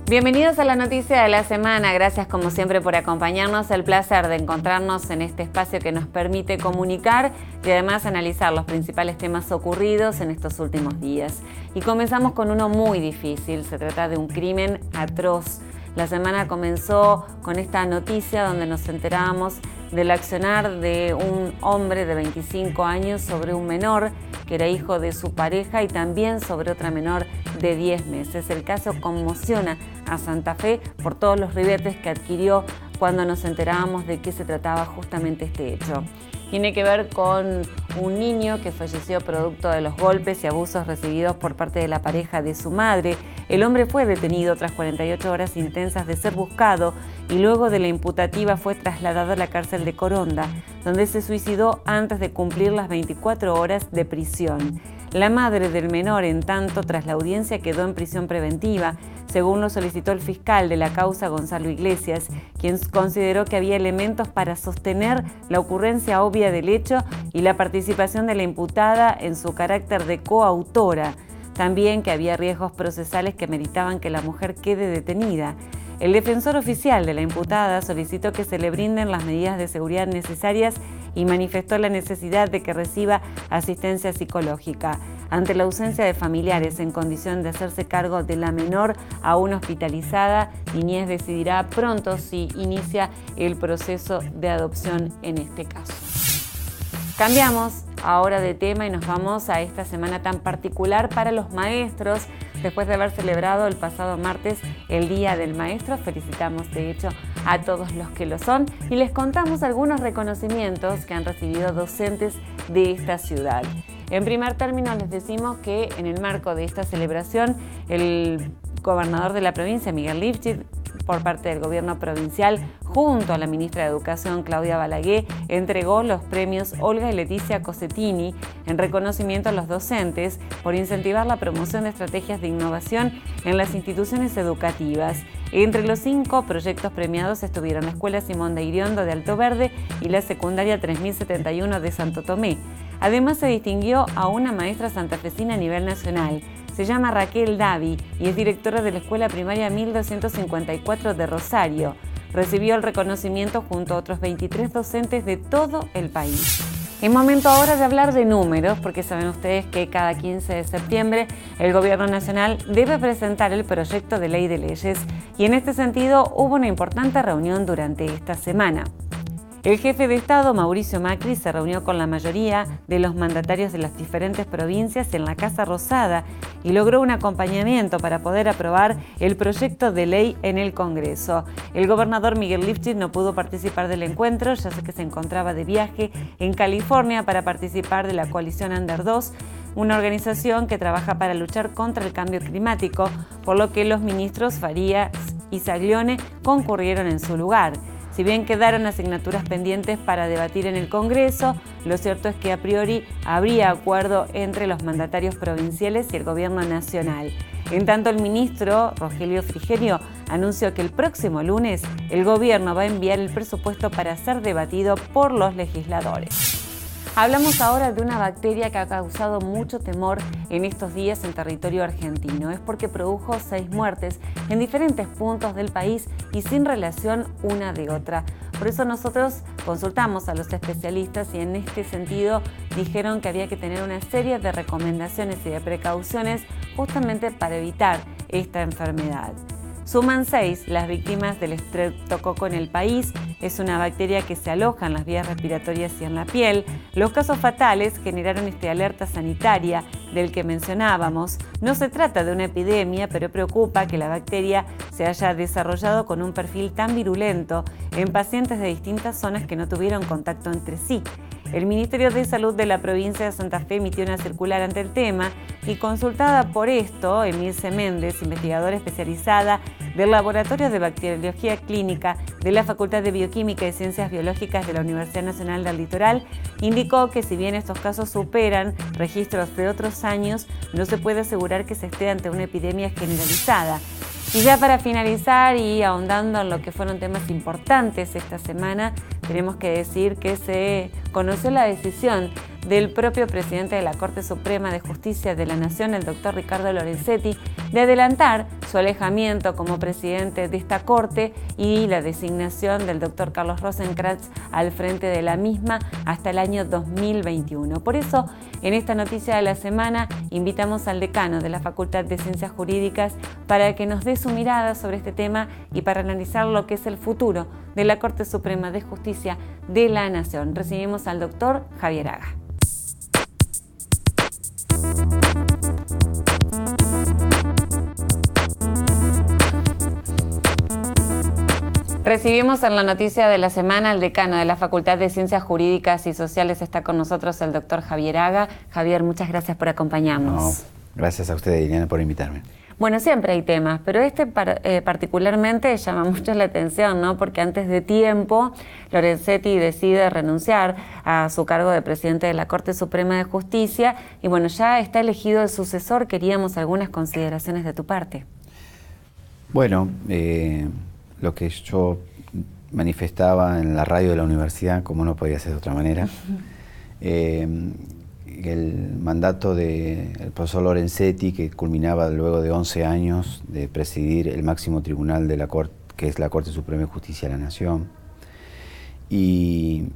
Bienvenidos a la noticia de la semana. Gracias como siempre por acompañarnos. El placer de encontrarnos en este espacio que nos permite comunicar y además analizar los principales temas ocurridos en estos últimos días. Y comenzamos con uno muy difícil. Se trata de un crimen atroz. La semana comenzó con esta noticia donde nos enterábamos del accionar de un hombre de 25 años sobre un menor que era hijo de su pareja y también sobre otra menor de 10 meses. El caso conmociona a Santa Fe por todos los ribetes que adquirió cuando nos enterábamos de qué se trataba justamente este hecho. Tiene que ver con un niño que falleció producto de los golpes y abusos recibidos por parte de la pareja de su madre. El hombre fue detenido tras 48 horas intensas de ser buscado y luego de la imputativa fue trasladado a la cárcel de Coronda, donde se suicidó antes de cumplir las 24 horas de prisión. La madre del menor, en tanto, tras la audiencia quedó en prisión preventiva, según lo solicitó el fiscal de la causa, Gonzalo Iglesias, quien consideró que había elementos para sostener la ocurrencia obvia del hecho y la participación de la imputada en su carácter de coautora. También que había riesgos procesales que meritaban que la mujer quede detenida. El defensor oficial de la imputada solicitó que se le brinden las medidas de seguridad necesarias y manifestó la necesidad de que reciba asistencia psicológica. Ante la ausencia de familiares en condición de hacerse cargo de la menor aún hospitalizada, Niñez decidirá pronto si inicia el proceso de adopción en este caso. Cambiamos ahora de tema y nos vamos a esta semana tan particular para los maestros. Después de haber celebrado el pasado martes el Día del Maestro, felicitamos de hecho a todos los que lo son y les contamos algunos reconocimientos que han recibido docentes de esta ciudad. En primer término les decimos que en el marco de esta celebración el gobernador de la provincia, Miguel Lifchit, por parte del gobierno provincial, junto a la ministra de Educación, Claudia Balaguer, entregó los premios Olga y Leticia Cosettini en reconocimiento a los docentes por incentivar la promoción de estrategias de innovación en las instituciones educativas. Entre los 5 proyectos premiados estuvieron la Escuela Simón de Iriondo de Alto Verde y la Secundaria 3071 de Santo Tomé. Además se distinguió a una maestra santafesina a nivel nacional. Se llama Raquel Davi y es directora de la Escuela Primaria 1254 de Rosario. Recibió el reconocimiento junto a otros 23 docentes de todo el país. Es momento ahora de hablar de números, porque saben ustedes que cada 15 de septiembre el Gobierno Nacional debe presentar el proyecto de ley de leyes y en este sentido hubo una importante reunión durante esta semana. El jefe de Estado, Mauricio Macri, se reunió con la mayoría de los mandatarios de las diferentes provincias en la Casa Rosada y logró un acompañamiento para poder aprobar el proyecto de ley en el Congreso. El gobernador Miguel Lifchit no pudo participar del encuentro, ya que se encontraba de viaje en California para participar de la coalición Under 2, una organización que trabaja para luchar contra el cambio climático, por lo que los ministros Farías y Saglione concurrieron en su lugar. Si bien quedaron asignaturas pendientes para debatir en el Congreso, lo cierto es que a priori habría acuerdo entre los mandatarios provinciales y el Gobierno Nacional. En tanto, el ministro Rogelio Frigerio anunció que el próximo lunes el Gobierno va a enviar el presupuesto para ser debatido por los legisladores. Hablamos ahora de una bacteria que ha causado mucho temor en estos días en territorio argentino. Es porque produjo 6 muertes en diferentes puntos del país y sin relación una de otra. Por eso nosotros consultamos a los especialistas y en este sentido dijeron que había que tener una serie de recomendaciones y de precauciones justamente para evitar esta enfermedad. Suman 6 las víctimas del estreptococo en el país. Es una bacteria que se aloja en las vías respiratorias y en la piel. Los casos fatales generaron esta alerta sanitaria del que mencionábamos. No se trata de una epidemia, pero preocupa que la bacteria se haya desarrollado con un perfil tan virulento en pacientes de distintas zonas que no tuvieron contacto entre sí. El Ministerio de Salud de la provincia de Santa Fe emitió una circular ante el tema y consultada por esto, Emilce Méndez, investigadora especializada del Laboratorio de Bacteriología Clínica de la Facultad de Bioquímica y Ciencias Biológicas de la Universidad Nacional del Litoral, indicó que si bien estos casos superan registros de otros años, no se puede asegurar que se esté ante una epidemia generalizada. Y ya para finalizar y ahondando en lo que fueron temas importantes esta semana, tenemos que decir que se conoció la decisión del propio presidente de la Corte Suprema de Justicia de la Nación, el doctor Ricardo Lorenzetti, de adelantar su alejamiento como presidente de esta Corte y la designación del doctor Carlos Rosenkrantz al frente de la misma hasta el año 2021. Por eso, en esta noticia de la semana, invitamos al decano de la Facultad de Ciencias Jurídicas para que nos dé su mirada sobre este tema y para analizar lo que es el futuro de la Corte Suprema de Justicia de la Nación. Recibimos al doctor Javier Aga. Recibimos en la noticia de la semana al decano de la Facultad de Ciencias Jurídicas y Sociales. Está con nosotros el doctor Javier Aga. Javier, muchas gracias por acompañarnos. No, gracias a usted, Liliana, por invitarme. Bueno, siempre hay temas, pero este particularmente llama mucho la atención, ¿no? Porque antes de tiempo Lorenzetti decide renunciar a su cargo de presidente de la Corte Suprema de Justicia y bueno, ya está elegido el sucesor. Queríamos algunas consideraciones de tu parte. Bueno, lo que yo manifestaba en la radio de la universidad, como no podía ser de otra manera, el mandato del profesor Lorenzetti, que culminaba luego de 11 años de presidir el máximo tribunal de la Corte, que es la Corte Suprema de Justicia de la Nación, y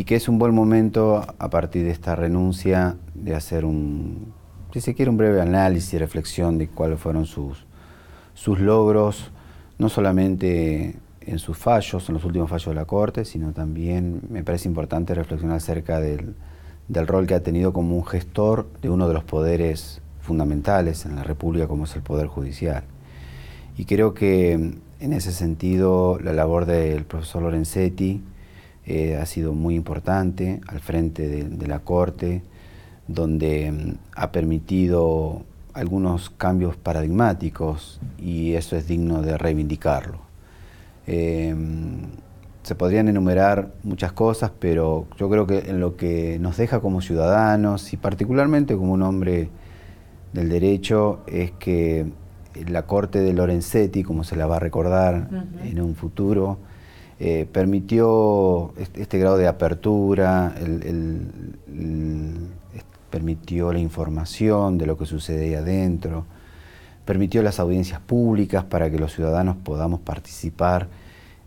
que es un buen momento a partir de esta renuncia de hacer si se quiere, un breve análisis y reflexión de cuáles fueron sus logros, no solamente en sus fallos, en los últimos fallos de la Corte, sino también me parece importante reflexionar acerca del rol que ha tenido como un gestor de uno de los poderes fundamentales en la República, como es el Poder Judicial. Y creo que en ese sentido la labor del profesor Lorenzetti ha sido muy importante al frente de la Corte, donde ha permitido algunos cambios paradigmáticos y eso es digno de reivindicarlo. Se podrían enumerar muchas cosas, pero yo creo que en lo que nos deja como ciudadanos y particularmente como un hombre del derecho es que la Corte de Lorenzetti, como se la va a recordar en un futuro, permitió este grado de apertura, permitió la información de lo que sucede ahí adentro, permitió las audiencias públicas para que los ciudadanos podamos participar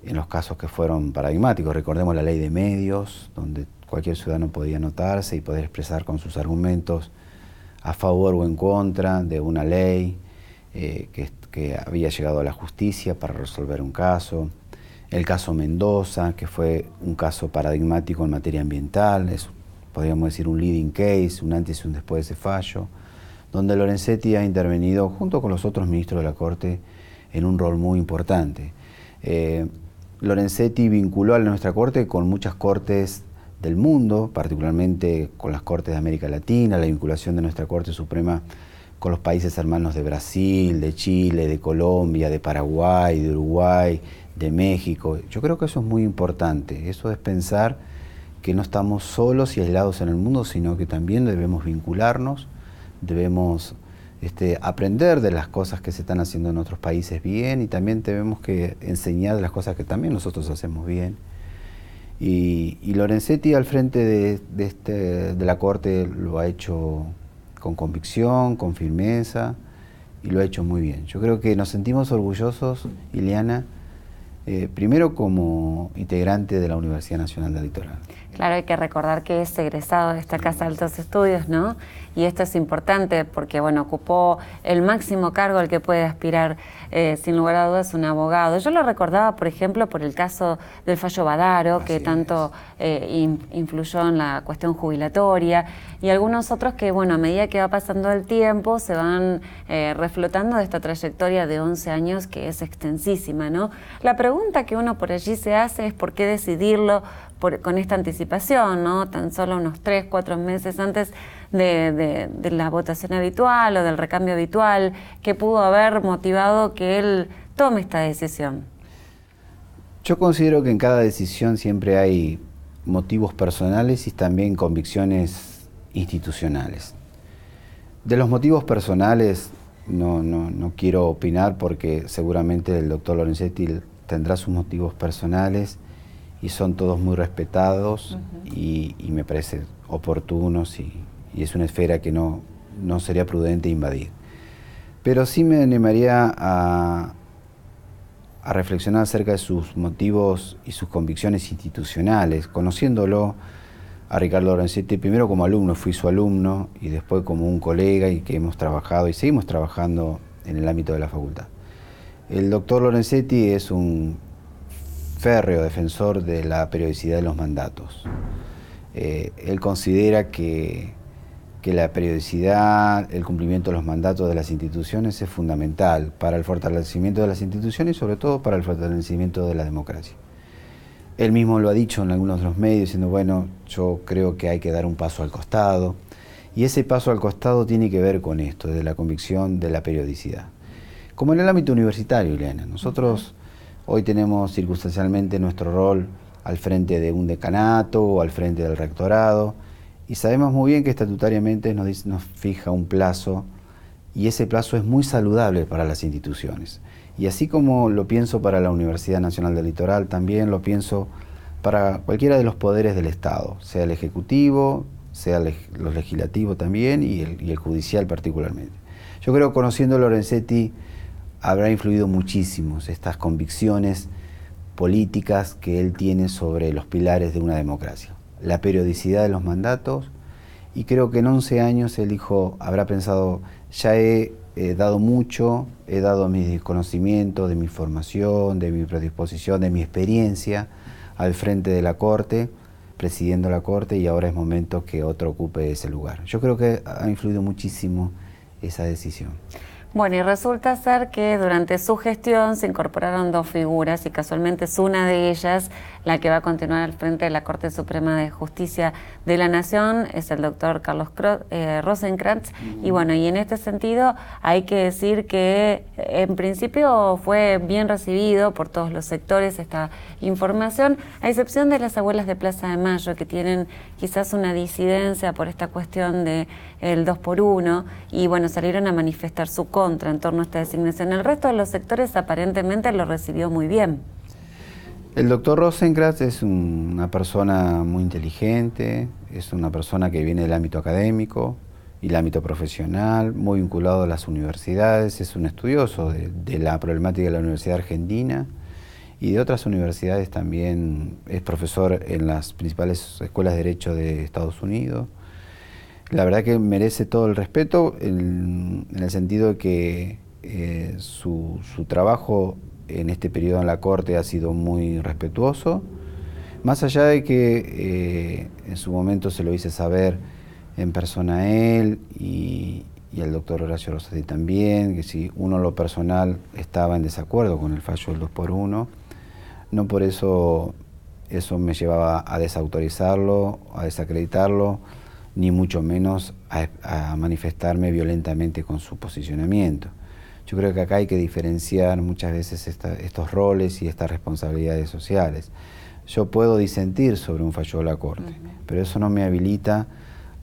en los casos que fueron paradigmáticos. Recordemos la ley de medios, donde cualquier ciudadano podía anotarse y poder expresar con sus argumentos a favor o en contra de una ley que había llegado a la justicia para resolver un caso. El caso Mendoza, que fue un caso paradigmático en materia ambiental, podríamos decir un leading case, un antes y un después de ese fallo, donde Lorenzetti ha intervenido junto con los otros ministros de la Corte en un rol muy importante. Lorenzetti vinculó a nuestra Corte con muchas cortes del mundo, particularmente con las cortes de América Latina, la vinculación de nuestra Corte Suprema con los países hermanos de Brasil, de Chile, de Colombia, de Paraguay, de Uruguay, de México. Yo creo que eso es muy importante, eso es pensar que no estamos solos y aislados en el mundo, sino que también debemos vincularnos, debemos aprender de las cosas que se están haciendo en otros países bien y también tenemos que enseñar de las cosas que también nosotros hacemos bien. Y Lorenzetti al frente de la Corte lo ha hecho con convicción, con firmeza y lo ha hecho muy bien. Yo creo que nos sentimos orgullosos, Ileana, primero como integrante de la Universidad Nacional del Litoral. Claro, hay que recordar que es egresado de esta Casa de Altos Estudios, ¿no? Y esto es importante porque, bueno, ocupó el máximo cargo al que puede aspirar, sin lugar a dudas, un abogado. Yo lo recordaba, por ejemplo, por el caso del fallo Badaro, que tanto influyó en la cuestión jubilatoria, y algunos otros que, bueno, a medida que va pasando el tiempo, se van reflotando de esta trayectoria de 11 años que es extensísima, ¿no? La pregunta que uno por allí se hace es por qué decidirlo con esta anticipación, ¿no? Tan solo unos 3, 4 meses antes de la votación habitual o del recambio habitual, que pudo haber motivado que él tome esta decisión. Yo considero que en cada decisión siempre hay motivos personales y también convicciones institucionales. De los motivos personales no quiero opinar porque seguramente el doctor Lorenzetti tendrá sus motivos personales y son todos muy respetados y me parece oportunos y es una esfera que no sería prudente invadir. Pero sí me animaría a reflexionar acerca de sus motivos y sus convicciones institucionales, conociéndolo a Ricardo Lorenzetti, primero como alumno, fui su alumno, y después como un colega y que hemos trabajado y seguimos trabajando en el ámbito de la facultad. El doctor Lorenzetti es un férreo defensor de la periodicidad de los mandatos. Él considera que la periodicidad, el cumplimiento de los mandatos de las instituciones es fundamental para el fortalecimiento de las instituciones y sobre todo para el fortalecimiento de la democracia. Él mismo lo ha dicho en algunos de los medios, diciendo, bueno, yo creo que hay que dar un paso al costado, y ese paso al costado tiene que ver con esto, de la convicción de la periodicidad. Como en el ámbito universitario, Ileana, nosotros hoy tenemos circunstancialmente nuestro rol al frente de un decanato o al frente del rectorado, y sabemos muy bien que estatutariamente nos fija un plazo, y ese plazo es muy saludable para las instituciones. Y así como lo pienso para la Universidad Nacional del Litoral, también lo pienso para cualquiera de los poderes del Estado, sea el Ejecutivo, sea los legislativos también y el judicial particularmente. Yo creo que conociendo a Lorenzetti habrá influido muchísimo estas convicciones políticas que él tiene sobre los pilares de una democracia. La periodicidad de los mandatos, y creo que en 11 años él dijo, habrá pensado, ya he dado mucho, he dado mi conocimiento, de mi formación, de mi predisposición, de mi experiencia al frente de la Corte, presidiendo la Corte, y ahora es momento que otro ocupe ese lugar. Yo creo que ha influido muchísimo esa decisión. Bueno, y resulta ser que durante su gestión se incorporaron dos figuras y casualmente es una de ellas la que va a continuar al frente de la Corte Suprema de Justicia de la Nación, es el doctor Carlos Rosenkrantz. Y bueno, y en este sentido hay que decir que en principio fue bien recibido por todos los sectores esta información, a excepción de las abuelas de Plaza de Mayo, que tienen quizás una disidencia por esta cuestión de el 2x1, y bueno, salieron a manifestar su contra en torno a esta designación. El resto de los sectores aparentemente lo recibió muy bien. El doctor Rosenkrantz es una persona muy inteligente, es una persona que viene del ámbito académico y el ámbito profesional, muy vinculado a las universidades, es un estudioso de la problemática de la Universidad Argentina y de otras universidades también, es profesor en las principales escuelas de Derecho de Estados Unidos. La verdad que merece todo el respeto en el sentido de que su trabajo en este periodo en la Corte ha sido muy respetuoso, más allá de que en su momento se lo hice saber en persona a él y al doctor Horacio Rosati también, que si uno en lo personal estaba en desacuerdo con el fallo del 2x1, no por eso me llevaba a desautorizarlo, a desacreditarlo, ni mucho menos a manifestarme violentamente con su posicionamiento. Yo creo que acá hay que diferenciar muchas veces estos roles y estas responsabilidades sociales. Yo puedo disentir sobre un fallo de la Corte, pero eso no me habilita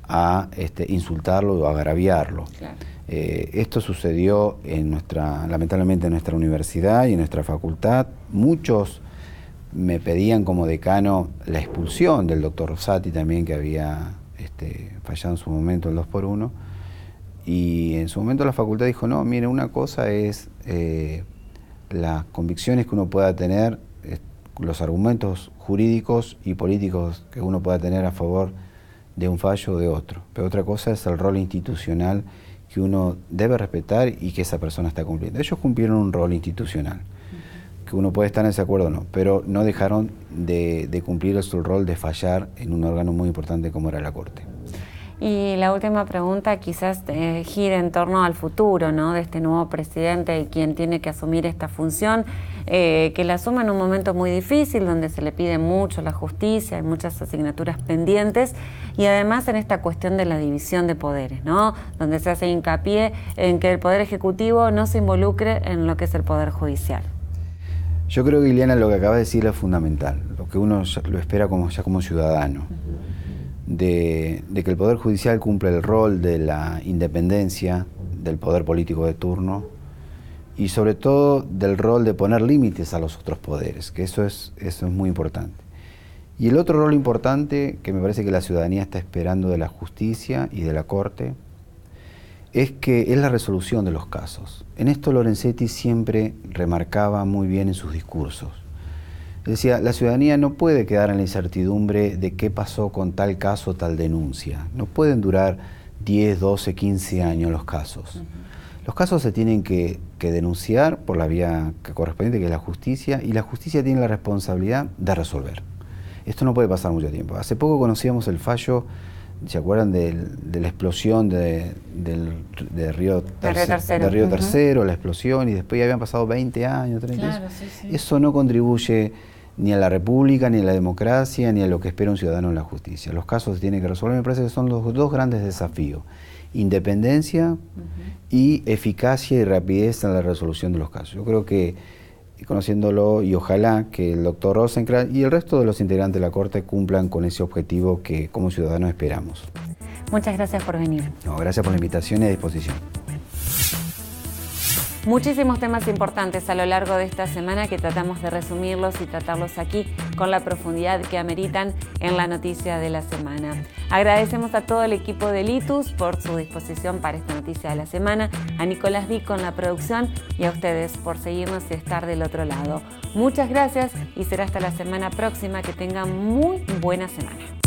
a insultarlo o agraviarlo. Claro. Esto sucedió lamentablemente en nuestra universidad y en nuestra facultad. Muchos me pedían como decano la expulsión del doctor Rosati también, que había fallado en su momento el 2x1, y en su momento la facultad dijo, no, mire, una cosa es las convicciones que uno pueda tener, los argumentos jurídicos y políticos que uno pueda tener a favor de un fallo o de otro, pero otra cosa es el rol institucional que uno debe respetar y que esa persona está cumpliendo. Ellos cumplieron un rol institucional, que uno puede estar en desacuerdo o no, pero no dejaron de cumplir su rol de fallar en un órgano muy importante como era la Corte. Y la última pregunta quizás gira en torno al futuro, ¿no?, de este nuevo presidente y quien tiene que asumir esta función, que la asuma en un momento muy difícil, donde se le pide mucho a la justicia, hay muchas asignaturas pendientes, y además en esta cuestión de la división de poderes, ¿no?, donde se hace hincapié en que el Poder Ejecutivo no se involucre en lo que es el Poder Judicial. Yo creo que, Ileana, lo que acaba de decir es fundamental, lo que uno lo espera ya como ciudadano. De que el Poder Judicial cumple el rol de la independencia del poder político de turno y sobre todo del rol de poner límites a los otros poderes, que eso es muy importante. Y el otro rol importante que me parece que la ciudadanía está esperando de la justicia y de la Corte es la resolución de los casos. En esto Lorenzetti siempre remarcaba muy bien en sus discursos. Decía, la ciudadanía no puede quedar en la incertidumbre de qué pasó con tal caso, tal denuncia. No pueden durar 10, 12, 15 años los casos. Los casos se tienen que denunciar por la vía correspondiente, que es la justicia, y la justicia tiene la responsabilidad de resolver. Esto no puede pasar mucho tiempo. Hace poco conocíamos el fallo, ¿se acuerdan de la explosión de Río Tercero, la explosión, y después ya habían pasado 20 años, 30 años? Claro, sí. Eso no contribuye ni a la república, ni a la democracia, ni a lo que espera un ciudadano en la justicia. Los casos se tienen que resolver, me parece que son los dos grandes desafíos. Independencia y eficacia y rapidez en la resolución de los casos. Yo creo que, conociéndolo, y ojalá que el doctor Rosenkrantz y el resto de los integrantes de la Corte cumplan con ese objetivo que como ciudadanos esperamos. Muchas gracias por venir. No, gracias por la invitación y a disposición. Muchísimos temas importantes a lo largo de esta semana que tratamos de resumirlos y tratarlos aquí con la profundidad que ameritan en la noticia de la semana. Agradecemos a todo el equipo de Litus por su disposición para esta noticia de la semana, a Nicolás Vic con la producción y a ustedes por seguirnos y estar del otro lado. Muchas gracias y será hasta la semana próxima. Que tengan muy buena semana.